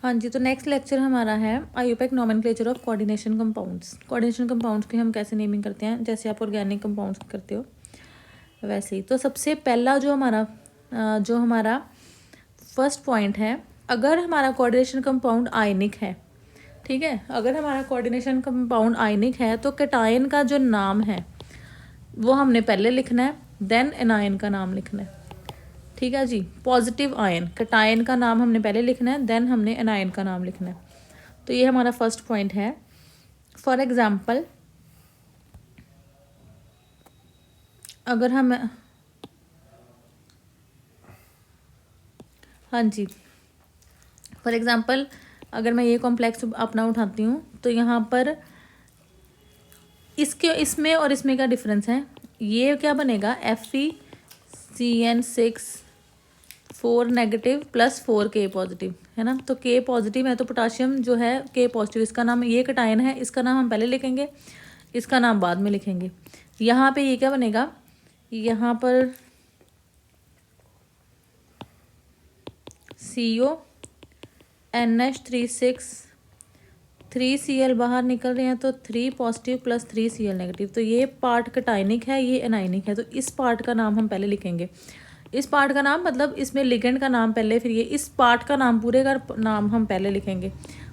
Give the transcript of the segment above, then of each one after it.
हाँ जी, तो next lecture हमारा है IUPAC nomenclature of coordination compounds. Coordination compounds की हम कैसे नेमिंग करते हैं, जैसे आप ऑर्गेनिक कंपाउंड्स करते हो वैसे ही। तो सबसे पहला जो हमारा फर्स्ट पॉइंट है, अगर हमारा कोऑर्डिनेशन कंपाउंड आयनिक है, ठीक है, अगर हमारा कोऑर्डिनेशन कंपाउंड आयनिक है तो कैटायन का जो नाम है वो हमने पहले लिखना है, देन एनायन का नाम लिखना है। ठीक है जी, पॉजिटिव आयन कैटायन का नाम हमने पहले लिखना है, देन हमने एनायन का नाम लिखना है। तो ये हमारा फर्स्ट पॉइंट है। फॉर एग्जाम्पल, अगर हम हाँ जी, फॉर एग्जाम्पल अगर मैं ये कॉम्प्लेक्स अपना उठाती हूँ तो यहाँ पर इसमें और इसमें क्या डिफरेंस है, ये क्या बनेगा FeCN6 4 negative plus 4 K positive है ना। तो K पॉजिटिव है तो पोटाशियम जो है K पॉजिटिव, इसका नाम, ये कैटायन है, इसका नाम हम पहले लिखेंगे, इसका नाम बाद में लिखेंगे। यहाँ पे ये क्या बनेगा, यहाँ पर CONH3 6 3Cl बाहर निकल रहे हैं तो 3 पॉजिटिव प्लस 3Cl नेगेटिव। तो ये पार्ट कैटायनिक है, ये एनायनिक है, तो इस पार्ट का नाम हम पहले लिखेंगे। इस पार्ट का नाम मतलब इसमें लिगेंड का नाम पहले, फिर ये इस पार्ट का नाम, पूरे का नाम हम पहले लिखेंगे,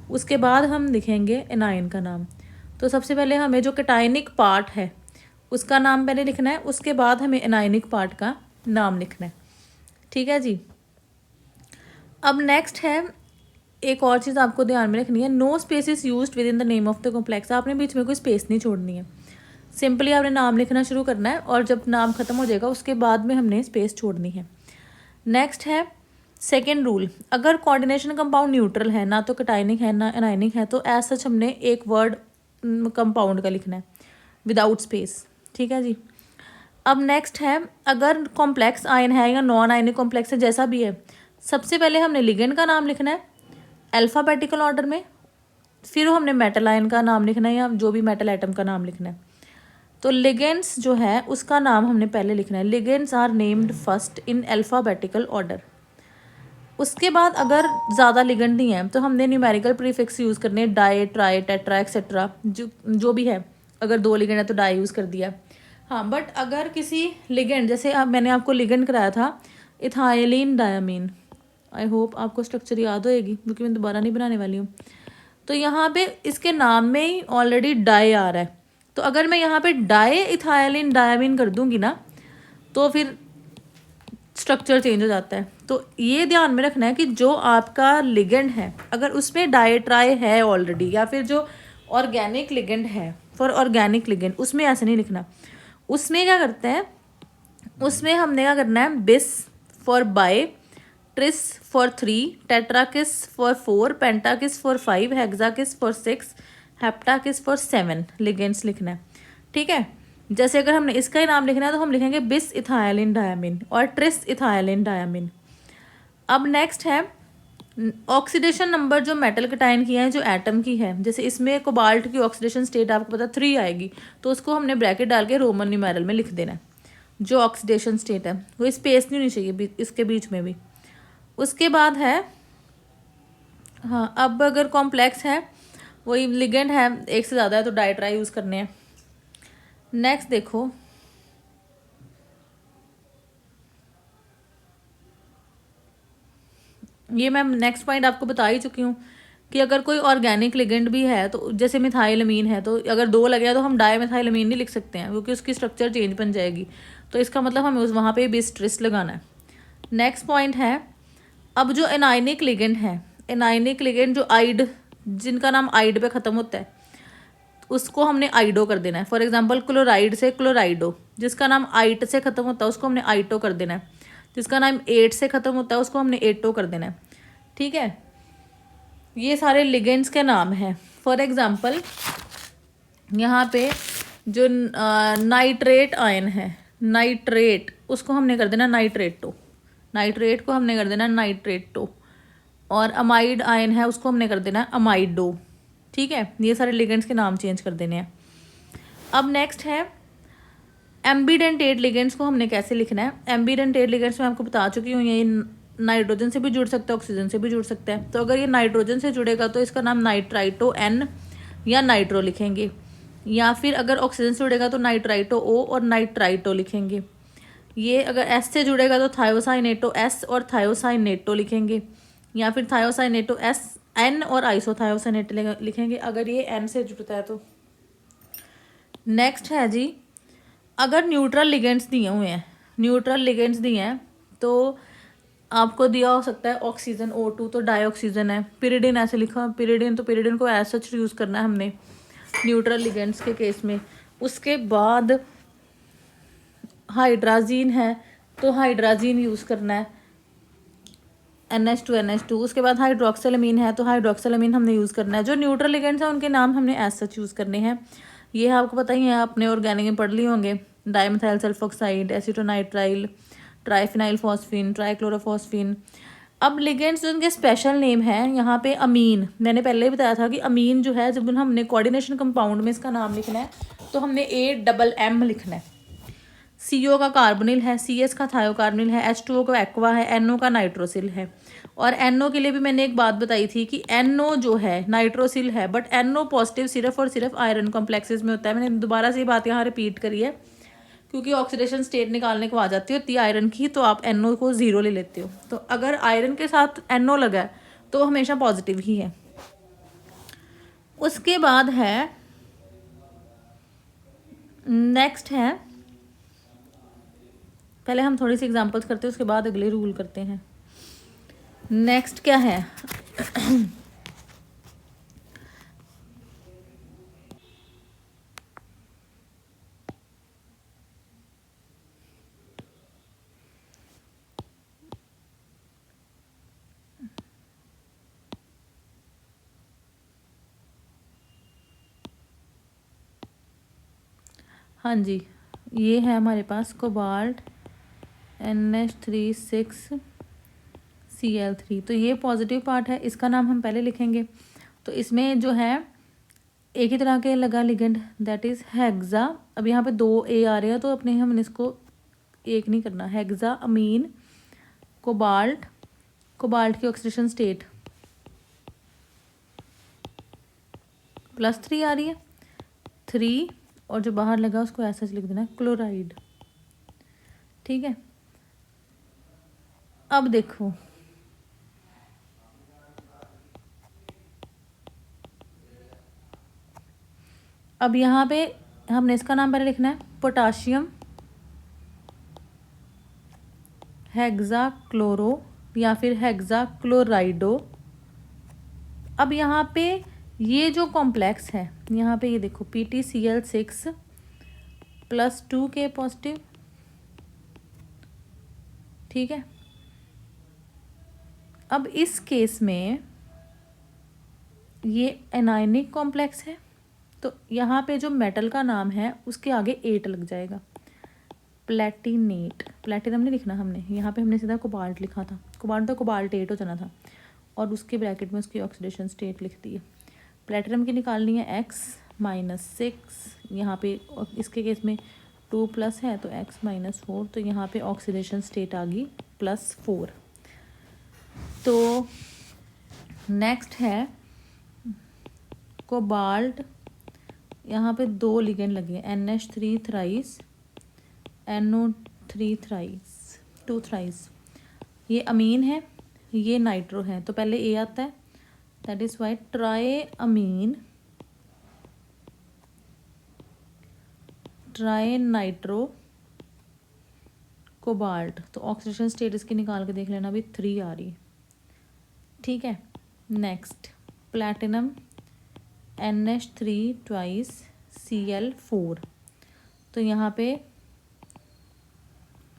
उसके बाद हम लिखेंगे एनायन का नाम। तो सबसे पहले हमें जो कैटायनिक पार्ट है उसका नाम पहले लिखना है, उसके बाद हमें एनायनिक पार्ट का नाम लिखना है। ठीक है जी। अब नेक्स्ट है, एक और चीज़ आपको ध्यान में रखनी है, no space is used within the name of the complex. आपने बीच में कोई स्पेस नहीं छोड़नी है, सिंपली आपने नाम लिखना शुरू करना है और जब नाम खत्म हो जाएगा उसके बाद में हमने स्पेस छोड़नी है। नेक्स्ट है सेकेंड रूल, अगर कोऑर्डिनेशन कंपाउंड न्यूट्रल है, ना तो कैटायनिक है ना एनायनिक है, तो एज सच हमने एक वर्ड कंपाउंड का लिखना है विदाउट स्पेस। ठीक है जी। अब नेक्स्ट है, अगर कॉम्प्लेक्स आयन है या नॉन आयनिक कॉम्प्लेक्स है, जैसा भी है, सबसे पहले हमने लिगेंड का नाम लिखना है अल्फ़ाबेटिकल ऑर्डर में, फिर हमने मेटल आयन का नाम लिखना है या जो भी मेटल एटम का नाम लिखना है। तो लिगेंड्स जो है उसका नाम हमने पहले लिखना है, legends are named first in alphabetical order. उसके बाद अगर ज़्यादा लिगेंड नहीं है तो हमने न्यूमेरिकल प्रीफिक्स यूज़ करने हैं, डाई, ट्राई, टेट्रा एक्सेट्रा, जो भी है। अगर 2 लिगेंड है तो डाई यूज़ कर दिया। हाँ, बट अगर किसी लिगेंड, जैसे मैंने आपको लिगेंड कराया था इथाइलिन डायामीन, आई होप आपको स्ट्रक्चर याद होएगी क्योंकि मैं दोबारा नहीं बनाने वाली हूँ। तो यहाँ पे इसके नाम में ही ऑलरेडी डाई आ रहा है, तो अगर मैं यहाँ पे डाई इथाइलिन डायामीन कर दूँगी ना तो फिर स्ट्रक्चर चेंज हो जाता है। तो ये ध्यान में रखना है कि जो आपका लिगेंड है अगर उसमें डाई ट्राई है ऑलरेडी, या फिर जो ऑर्गेनिक लिगेंड है, फॉर ऑर्गेनिक लिगेंड, उसमें ऐसे नहीं लिखना। उसमें क्या करते हैं, उसमें हमने क्या करना है, bis for bi, tris for 3, tetrakis for 4, pentakis for 5, hexakis for 6, heptakis for 7 ligands लिखना है। ठीक है। जैसे अगर हमने इसका ही नाम लिखना है तो हम लिखेंगे बिस इथाइलिन डायामीन और ट्रिस इथाइलिन डायामीन। अब नेक्स्ट है ऑक्सीडेशन नंबर, जो मेटल कैटायन की है, जो एटम की है, जैसे इसमें कोबाल्ट की ऑक्सीडेशन स्टेट आपको पता 3 आएगी, तो उसको हमने ब्रैकेट डाल के रोमन न्यूमेरल में लिख देना है। जो ऑक्सीडेशन स्टेट है वो स्पेस नहीं होनी चाहिए इसके बीच में भी। उसके बाद है, हाँ, अब अगर कॉम्प्लेक्स है, वही लिगेंड है, एक से ज़्यादा है, तो डाइट्राई यूज़ करने हैं। नेक्स्ट देखो, ये मैं नेक्स्ट पॉइंट आपको बता ही चुकी हूँ कि अगर कोई ऑर्गेनिक लिगेंड भी है, तो जैसे मिथाइलमीन है, तो अगर 2 लगे तो हम डाई मिथाइलमीन नहीं लिख सकते हैं क्योंकि उसकी स्ट्रक्चर चेंज बन जाएगी, तो इसका मतलब हमें वहाँ पे भी स्ट्रेस लगाना है। नेक्स्ट पॉइंट है, अब जो एनायनिक लिगेंड है, एनायनिक लिगेंड जो आइड, जिनका नाम आइड पे ख़त्म होता है, उसको हमने आइडो कर देना है। फॉर एग्जांपल क्लोराइड से क्लोराइडो, जिसका नाम आइट से ख़त्म होता है उसको हमने आइटो कर देना है, जिसका नाम 8 से ख़त्म होता है उसको हमने एटो कर देना है। ठीक है, ये सारे लिगेंड्स के नाम हैं। फॉर एग्जांपल यहाँ पे जो नाइट्रेट आयन है, नाइट्रेट, उसको हमने कर देना नाइट्रेटो, नाइट्रेट को हमने कर देना नाइट्रेटो, और अमाइड आयन है उसको हमने कर देना अमाइडो। ठीक है, ये सारे लिगेंड्स के नाम चेंज कर देने हैं। अब नेक्स्ट है एम्बीडेंटेट लिगेंड्स को हमने कैसे लिखना है। एम्बीडेंटेट लिगेंड्स मैं आपको बता चुकी हूँ, ये नाइट्रोजन से भी जुड़ सकता है, ऑक्सीजन से भी जुड़ सकता है। तो अगर ये नाइट्रोजन से जुड़ेगा तो इसका नाम नाइट्राइटो एन या नाइट्रो लिखेंगे, या फिर अगर ऑक्सीजन से जुड़ेगा तो नाइट्राइटो ओ और नाइट्राइटो लिखेंगे। ये अगर एस से जुड़ेगा तो थायोसाइनेटो एस और थायोसाइनेटो लिखेंगे, या फिर थायोसाइनेटो एस एन और आइसोथायोसाइनेट लिखेंगे अगर ये एन से जुड़ता है तो। नेक्स्ट है जी, अगर न्यूट्रल लिगेंड्स दिए हुए हैं, न्यूट्रल लिगेंड्स दिए हैं तो आपको दिया हो सकता है ऑक्सीजन O2 तो डाईऑक्सीजन है, पिरिडिन ऐसे लिखा, पिरिडिन तो पिरिडिन को एज सच यूज़ करना है हमने न्यूट्रल लिगेंड्स के केस में। उसके बाद हाइड्राजीन है तो हाइड्राजीन यूज़ करना है NH2 उसके बाद हाइड्रोक्सिलमीन है तो हाइड्रोक्सिलमीन हमने यूज़ करना है। जो न्यूट्रल लिगेंड्स हैं उनके नाम हमने एज सच यूज़ करने हैं। ये आपको पता ही है, आपने ऑर्गेनिक में पढ़ लिए होंगे, dimethyl sulfoxide, acetonitrile, triphenyl phosphine, trichlorophosphine. अब लिगेंड्स जो उनके स्पेशल नेम है यहाँ पे अमीन, मैंने पहले ही बताया था कि अमीन जो है जब हमने कोऑर्डिनेशन कंपाउंड में इसका नाम लिखना है तो हमने AMM लिखना है। CO का कार्बोनिल है, CS का थायोकार्बोनिल है, H2O का एक्वा है, NO का नाइट्रोसिल है। और NO के लिए भी मैंने एक बात बताई थी कि NO जो है नाइट्रोसिल है, बट NO पॉजिटिव सिर्फ और सिर्फ आयरन कॉम्प्लेक्सेस में होता है। मैंने दोबारा से ये बात यहाँ रिपीट करी है क्योंकि ऑक्सीडेशन स्टेट निकालने को आ जाती होती है आयरन की, तो आप NO को 0 ले लेते हो। तो अगर आयरन के साथ NO लगा है तो हमेशा पॉजिटिव ही है। उसके बाद है, नेक्स्ट है, पहले हम थोड़ी सी एग्जांपल्स करते हैं उसके बाद अगले रूल करते हैं। नेक्स्ट क्या है हाँ जी, ये है हमारे पास कोबाल्ट NH3 6Cl3। तो ये पॉजिटिव पार्ट है, इसका नाम हम पहले लिखेंगे। तो इसमें जो है एक ही तरह के लगा लिगेंड, दैट इज़ हेक्सा। अब यहाँ पे 2 A आ रहे हैं तो अपने हमने इसको एक नहीं करना। हेक्सा अमीन कोबाल्ट, कोबाल्ट की ऑक्सीडेशन स्टेट +3 आ रही है, 3, और जो बाहर लगा उसको ऐसा लिख देना क्लोराइड। ठीक है, अब देखो अब यहाँ पे हमने इसका नाम पहले लिखना है पोटाशियम हेक्सा क्लोरो या फिर हेक्सा क्लोराइडो। अब यहाँ पे ये जो कॉम्प्लेक्स है यहाँ पे ये देखो PTCl6 +2K पॉजिटिव। ठीक है, अब इस केस में ये एनायनिक कॉम्प्लेक्स है तो यहाँ पे जो मेटल का नाम है उसके आगे 8 लग जाएगा, प्लेटिनेट। प्लेटिनम नहीं लिखना हमने, यहाँ पे हमने सीधा कोबाल्ट लिखा था, कोबाल्ट तो कोबाल्ट 8 हो जाना था, और उसके ब्रैकेट में उसकी ऑक्सीडेशन स्टेट लिख दी है। प्लेटिनम की निकालनी है X-6, यहाँ पे इसके केस में 2+ है तो X-4, तो यहाँ पे ऑक्सीडेशन स्टेट आ गई +4। तो नेक्स्ट है कोबाल्ट, यहाँ पे 2 लिगेंड लगे NH3 thrice, NO3 thrice, 2 thrice. ये अमीन है, ये नाइट्रो है, तो पहले A आता है, that is why tri amine tri nitro cobalt. तो ऑक्सीडेशन स्टेट इसकी निकाल के देख लेना, अभी 3 आ रही है। ठीक है, next platinum NH3 twice Cl4। तो यहाँ पे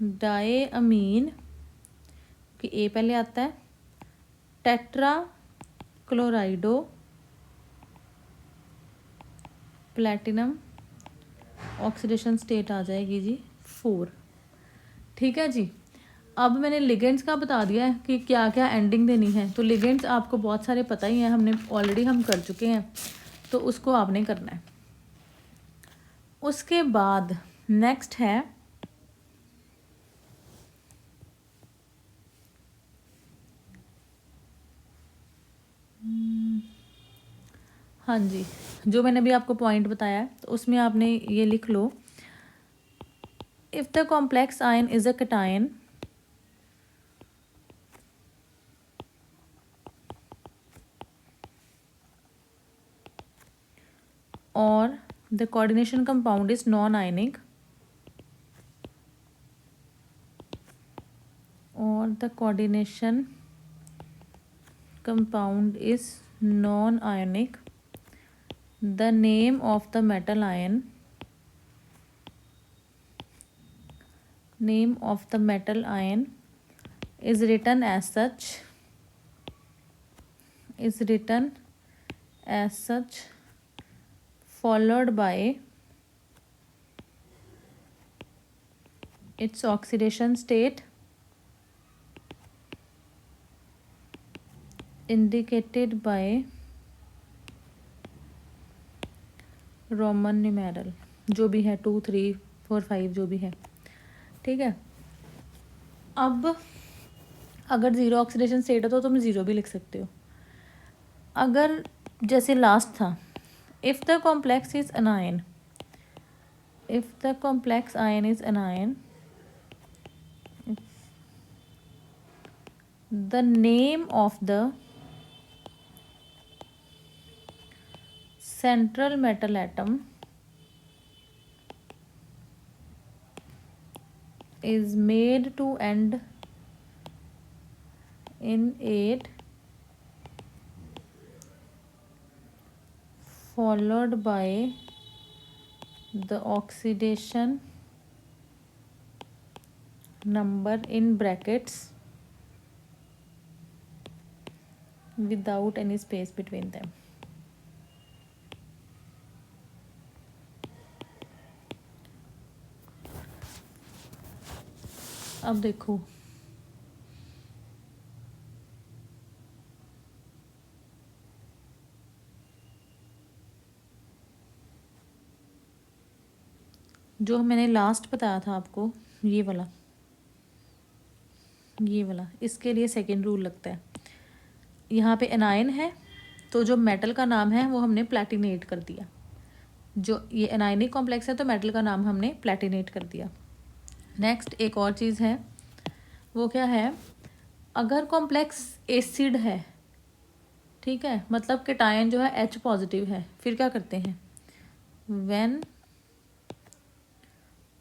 डाई अमीन कि A पहले आता है, टेट्रा क्लोराइडो प्लैटिनम, ऑक्सीडेशन स्टेट आ जाएगी जी 4। ठीक है जी, अब मैंने लिगेंड्स का बता दिया है कि क्या क्या एंडिंग देनी है। तो लिगेंड्स आपको बहुत सारे पता ही हैं, हमने ऑलरेडी हम कर चुके हैं, तो उसको आपने करना है। उसके बाद नेक्स्ट है हाँ जी, जो मैंने अभी आपको पॉइंट बताया है तो उसमें आपने ये लिख लो, if the complex ion is a cation और the coordination compound is non ionic or the coordination compound is non-ionic, the name of the metal ion is written as such followed by its oxidation state indicated by Roman numeral, जो भी है 2 3 4 5 जो भी है, ठीक है। अब अगर ज़ीरो ऑक्सीडेशन स्टेट है तो तुम ज़ीरो भी लिख सकते हो। अगर जैसे लास्ट था, if the complex is अनायन, if the complex ion is anion, the name of the central metal atom is made to end in 8 followed by the oxidation number in brackets without any space between them। अब देखो, जो मैंने last बताया था आपको, ये वाला इसके लिए सेकेंड रूल लगता है। यहाँ पे एनायन है तो जो मेटल का नाम है वो हमने प्लैटिनेट कर दिया। जो ये एनायनिक कॉम्प्लेक्स है तो मेटल का नाम हमने प्लैटिनेट कर दिया। नेक्स्ट एक और चीज़ है, वो क्या है, अगर कॉम्प्लेक्स एसिड है, ठीक है, मतलब कैटायन जो है H पॉजिटिव है, फिर क्या करते हैं, when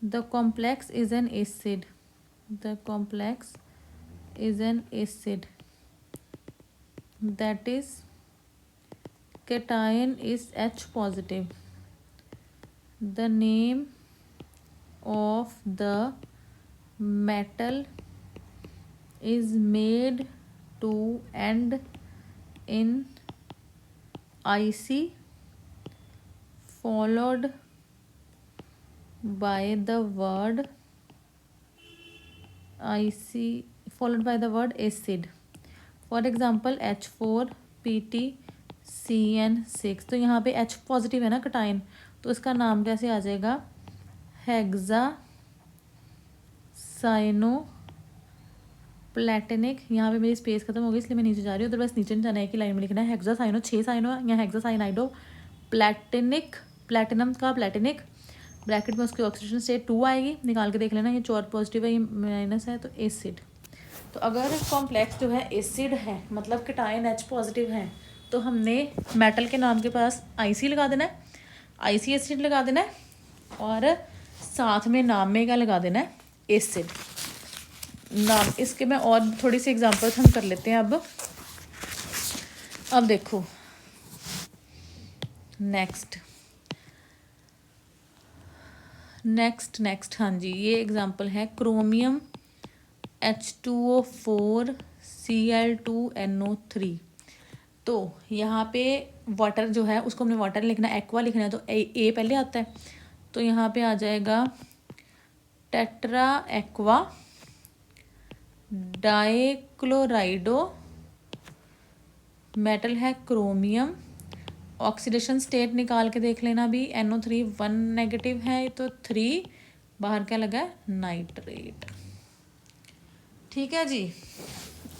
the complex is an acid, that is cation is H positive, the name of the metal is made to end in IC followed by the word acid, for example H4PtCN6। तो यहाँ पे H positive है ना cation, तो इसका नाम कैसे आ जाएगा, हेक्सा साइनो प्लेटिनिक। यहाँ पे मेरी स्पेस खत्म हो गई इसलिए मैं नीचे जा रही हूँ, तो बस नीचे जाना है कि लाइन में लिखना है हेक्सा साइनो, 6 साइनो या हेक्सा साइनाइडो प्लेटिनिक, प्लेटिनम का प्लेटिनिक, ब्रैकेट में उसकी ऑक्सीडेशन स्टेट 2 आएगी, निकाल के देख लेना, ये 4 पॉजिटिव है ये माइनस है, तो एसिड। तो अगर कॉम्प्लेक्स जो है एसिड है, मतलब कैटायन H पॉजिटिव है, तो हमने मेटल के नाम के पास IC लगा देना है, IC एसिड लगा देना है, और साथ में नाम में क्या लगा देना है, एसिड नाम। इसके में और थोड़ी सी एग्जांपल्स हम कर लेते हैं। अब देखो नेक्स्ट, हाँ जी, ये एग्जांपल है क्रोमियम H2O4 Cl2NO3। तो यहाँ पे वाटर जो है उसको हमने वाटर लिखना है, एक्वा लिखना है, तो ए पहले आता है, तो यहाँ पे आ जाएगा टेट्रा एक्वा डाइक्लोराइडो, मेटल है क्रोमियम, ऑक्सीडेशन स्टेट निकाल के देख लेना भी, NO3 1 नेगेटिव है, तो 3 बाहर क्या लगा है, नाइट्रेट। ठीक है जी।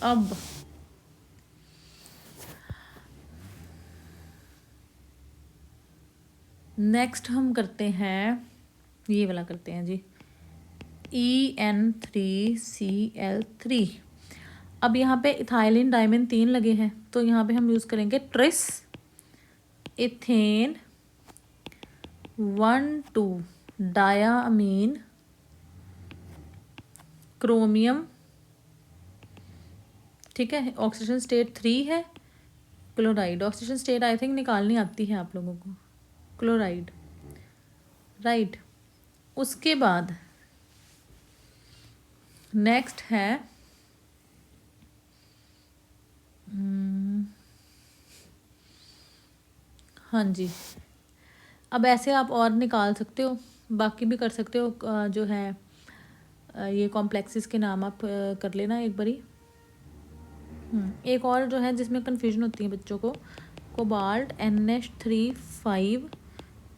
अब नेक्स्ट हम करते हैं, ये वाला करते हैं जी, EN3Cl3। अब यहाँ पे इथाइलिन डायमिन 3 लगे हैं, तो यहाँ पे हम यूज़ करेंगे ट्रिस इथेन 1,2 डायामीन क्रोमियम, ठीक है। ऑक्सीजन स्टेट 3 है, chloride. Oxygen state I think निकालनी आती है आप लोगों को, क्लोराइड, राइट। उसके बाद नेक्स्ट है हाँ जी, अब ऐसे आप और निकाल सकते हो, बाकी भी कर सकते हो। जो है ये कॉम्प्लेक्सेस के नाम आप कर लेना एक बारी। एक और जो है जिसमें कन्फ्यूजन होती है बच्चों को, कोबाल्ट NH3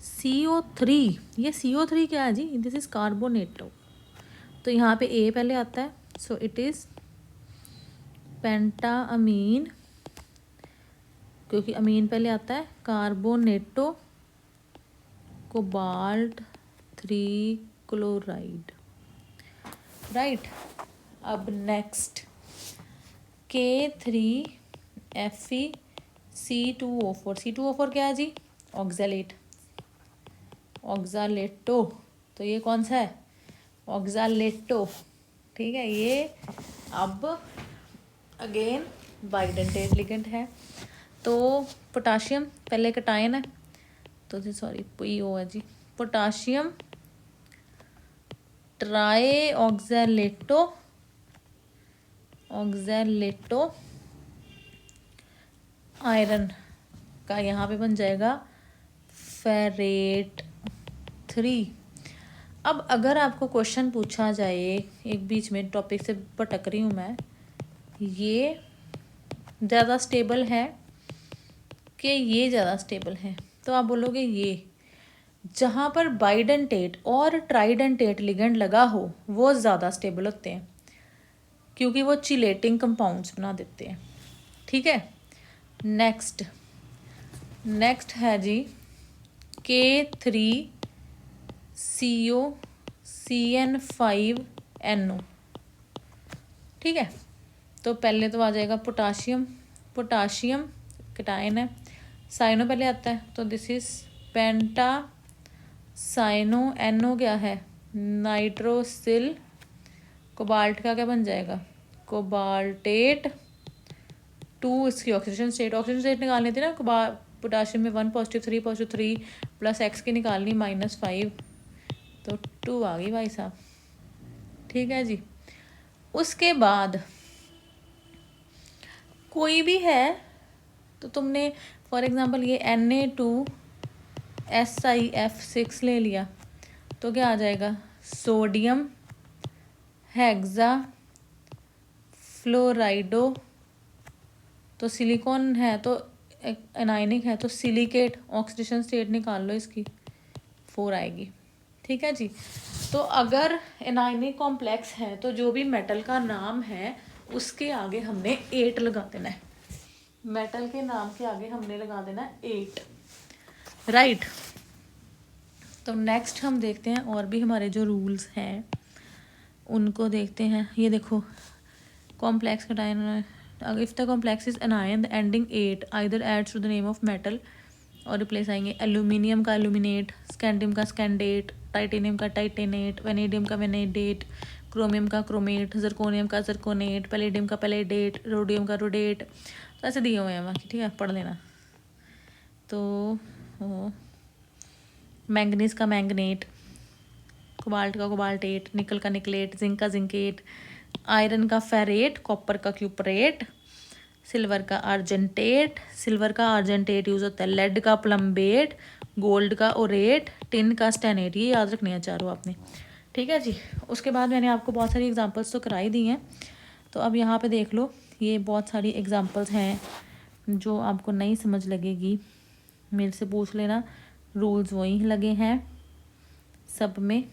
CO3। ये CO3 क्या है जी? This is कार्बोनेटो। तो यहाँ पे A पहले आता है, सो इट इज़ पेंटा अमीन, क्योंकि अमीन पहले आता है, कार्बोनेटो कोबाल्ट 3 क्लोराइड, राइट। अब नेक्स्ट K3Fe C2O4 क्या है जी? ऑक्सैलेट, ऑक्सालेटो। तो ये कौन सा है? ऑक्सालेटो, ठीक है। ये अब अगेन बाइडेंटेट लिगेंड है। तो पोटाशियम पहले कटायन है, तो सॉरी PO है जी, पोटाशियम ट्राई ऑक्सालेटो, ऑक्सालेटो आयरन का यहाँ पे बन जाएगा फेरेट 3। अब अगर आपको क्वेश्चन पूछा जाए, एक बीच में टॉपिक से भटक रही हूँ मैं, ये ज़्यादा स्टेबल है कि ये ज़्यादा स्टेबल है, तो आप बोलोगे ये। जहाँ पर बाइडेंटेट और ट्राइडेंटेट लिगेंड लगा हो वो ज़्यादा स्टेबल होते हैं, क्योंकि वो चिलेटिंग कंपाउंड्स बना देते हैं, ठीक है। नेक्स्ट है जी K3COCN5NO, ठीक है। तो पहले तो आ जाएगा पोटाशियम, पोटाशियम कैटायन है, साइनो पहले आता है, तो this is penta cyano. NO क्या है? नाइट्रोसिल। कोबाल्ट का क्या बन जाएगा? कोबाल्टेट 2। इसकी ऑक्सीजन स्टेट निकालनी थी ना, पोटाशियम में 1 पॉजिटिव 3 पॉजिटिव 3 प्लस X की निकालनी -5, तो 2 आ गई भाई साहब, ठीक है जी। उसके बाद कोई भी है, तो तुमने फॉर एग्जांपल ये Na2SiF6 ले लिया, तो क्या आ जाएगा? Sodium hexafluorido. तो सिलिकॉन है तो एनाइनिक है, तो सिलिकेट, ऑक्सीडेशन स्टेट निकाल लो इसकी, 4 आएगी, ठीक है जी। तो अगर एनाइनिक कॉम्प्लेक्स है तो जो भी मेटल का नाम है उसके आगे हमने 8 लगा देना है, मेटल के नाम के आगे हमने लगा देना है 8, राइट। तो नेक्स्ट हम देखते हैं और भी हमारे जो रूल्स हैं उनको देखते हैं। ये देखो, complex cation, if the complex is anion the ending 8 either adds to the name of metal और रिप्लेस आएंगे एल्यूमिनियम का एल्यूमिनेट, स्कैंडियम का स्कैंडेट, टाइटेनियम का टाइटेनेट, वेनेडियम का वेनेडेट, क्रोमियम का क्रोमेट, जर्कोनियम का जर्कोनेट, पैलेडियम का पैलेडेट, रोडियम का रोडेट। तो ऐसे दिए हुए हैं बाकी, ठीक है, पढ़ लेना। तो मैंगनीज का मैंगनेट, कोबाल्ट का कोबाल्टेट, निकल का निकलेट, जिंक का जिंकेट, आयरन का फेरेट, कॉपर का क्यूपरेट, सिल्वर का आर्जेंटेट, सिल्वर का आर्जेंटेट यूज़ होता है, लेड का प्लम्बेट, गोल्ड का ओरेट, टिन का स्टेनेट। ये याद रखनी है चारों आपने, ठीक है जी। उसके बाद मैंने आपको बहुत सारी एग्जांपल्स तो कराई दी हैं, तो अब यहाँ पे देख लो, ये बहुत सारी एग्जांपल्स हैं, जो आपको नहीं समझ लगेगी मेरे से पूछ लेना, रूल्स वही लगे हैं सब में।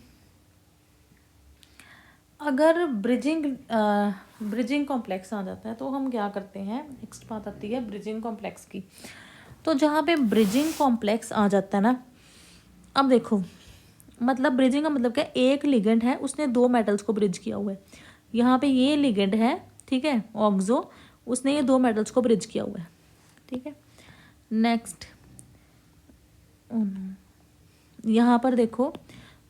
अगर ब्रिजिंग कॉम्प्लेक्स आ जाता है तो हम क्या करते हैं, नेक्स्ट बात आती है ब्रिजिंग कॉम्प्लेक्स की। तो जहाँ पे ब्रिजिंग कॉम्प्लेक्स आ जाता है ना, अब देखो, मतलब ब्रिजिंग का मतलब क्या, एक लिगेंड है उसने दो मेटल्स को ब्रिज किया हुआ है। यहाँ पे ये लिगेंड है, ठीक है, ऑक्सो, उसने ये दो मेटल्स को ब्रिज किया हुआ है, ठीक है। नेक्स्ट यहाँ पर देखो,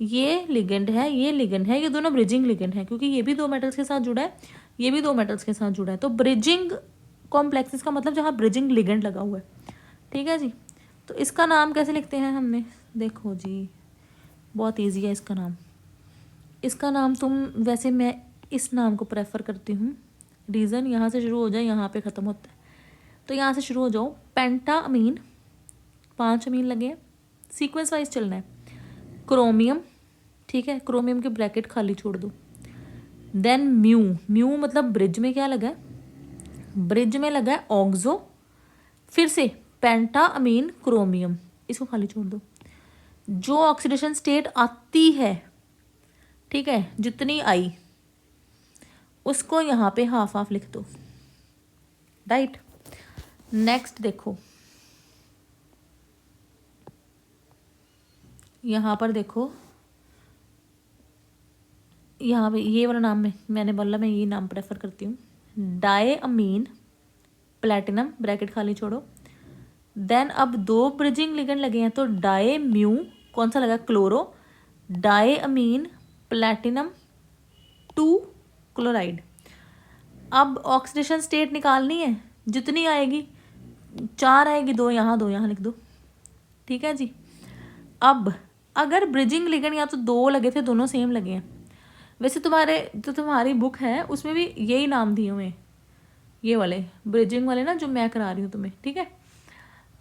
ये लिगेंड है, ये लिगेंड है, ये दोनों ब्रिजिंग लिगेंड है, क्योंकि ये भी दो मेटल्स के साथ जुड़ा है, ये भी दो मेटल्स के साथ जुड़ा है। तो ब्रिजिंग कॉम्प्लेक्सेस का मतलब जहाँ ब्रिजिंग लिगेंड लगा हुआ है, ठीक है जी। तो इसका नाम कैसे लिखते हैं हमने, देखो जी बहुत ईजी है इसका नाम। इसका नाम वैसे मैं इस नाम को प्रेफर करती हूँ, रीज़न यहाँ से शुरू हो जाए यहाँ पे ख़त्म होता है, तो यहाँ से शुरू हो जाओ। पेंटा अमीन, 5 अमीन लगे हैं, सीक्वेंस वाइज चलना है। क्रोमियम, ठीक है, क्रोमियम के ब्रैकेट खाली छोड़ दो। देन म्यू, म्यू मतलब ब्रिज में क्या लगा है, ब्रिज में लगा है ऑक्सो, फिर से पेंटा अमीन क्रोमियम, इसको खाली छोड़ दो। जो ऑक्सीडेशन स्टेट आती है, ठीक है, जितनी आई उसको यहाँ पे हाफ हाफ लिख दो, राइट। नेक्स्ट देखो, यहाँ पर देखो, यहाँ पे ये वाला नाम मैंने बोला मैं ये नाम प्रेफर करती हूँ, डाई अमीन प्लेटिनम, ब्रैकेट खाली छोड़ो। देन अब दो ब्रिजिंग लिगेंड लगे हैं, तो डाई म्यू, कौन सा लगा, क्लोरो, डाई अमीन प्लेटिनम 2 क्लोराइड। अब ऑक्सीडेशन स्टेट निकालनी है, जितनी आएगी, 4 आएगी, 2 यहाँ लिख दो, ठीक है जी। अब अगर ब्रिजिंग लिगेंड या तो 2 लगे थे, दोनों सेम लगे हैं, वैसे तुम्हारी बुक है उसमें भी यही नाम दिए हुए हैं, ये वाले ब्रिजिंग वाले ना जो मैं करा रही हूँ तुम्हें, ठीक है।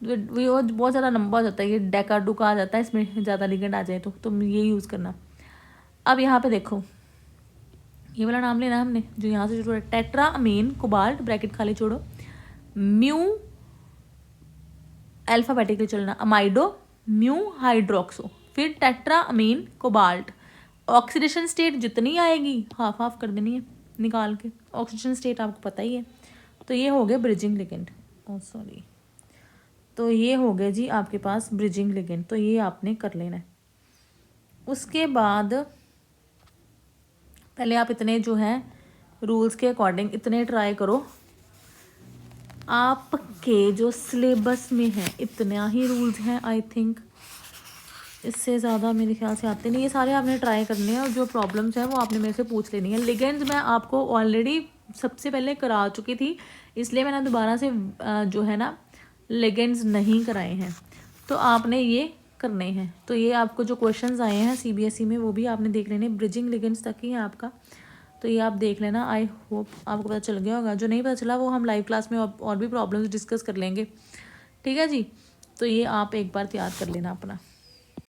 वो बहुत ज़्यादा लंबा हो जाता है, ये डेका डुका आ जाता है, इसमें ज़्यादा लिगेंड आ जाए तो तुम ये यूज़ करना। अब यहाँ पे देखो, ये वाला नाम लेना हमने जो यहाँ से शुरू है, टेट्रा अमीन कोबाल्ट, ब्रैकेट खाली छोड़ो, म्यू अल्फाबेटिकली चलना, अमाइडो म्यू हाइड्रोक्सो, फिर tetra amine cobalt. Oxidation state जितनी आएगी हाफ हाफ कर देनी है निकाल के, ऑक्सीडेशन स्टेट आपको पता ही है। तो ये हो गया ब्रिजिंग लिगेंड, सॉरी, तो ये हो गया जी आपके पास ब्रिजिंग लिगेंड, तो ये आपने कर लेना है। उसके बाद पहले आप इतने जो है रूल्स के अकॉर्डिंग इतने ट्राई करो, आपके जो सिलेबस में है इतना ही रूल्स हैं आई थिंक, इससे ज़्यादा मेरे ख्याल से आते नहीं। ये सारे आपने ट्राई करने हैं और जो प्रॉब्लम्स हैं वो आपने मेरे से पूछ लेनी है। लिगेंड्स मैं आपको ऑलरेडी सबसे पहले करा चुकी थी, इसलिए मैंने दोबारा से जो है ना लिगेंड्स नहीं कराए हैं, तो आपने ये करने हैं। तो ये आपको जो क्वेश्चंस आए हैं CBSE में वो भी आपने देख लेने, ब्रिजिंग लिगेंड्स तक ही है आपका, तो ये आप देख लेना। आई होप आपको पता चल गया होगा, जो नहीं पता चला वो हम लाइव क्लास में और भी प्रॉब्लम्स डिस्कस कर लेंगे, ठीक है जी। तो ये आप एक बार तैयार कर लेना अपना।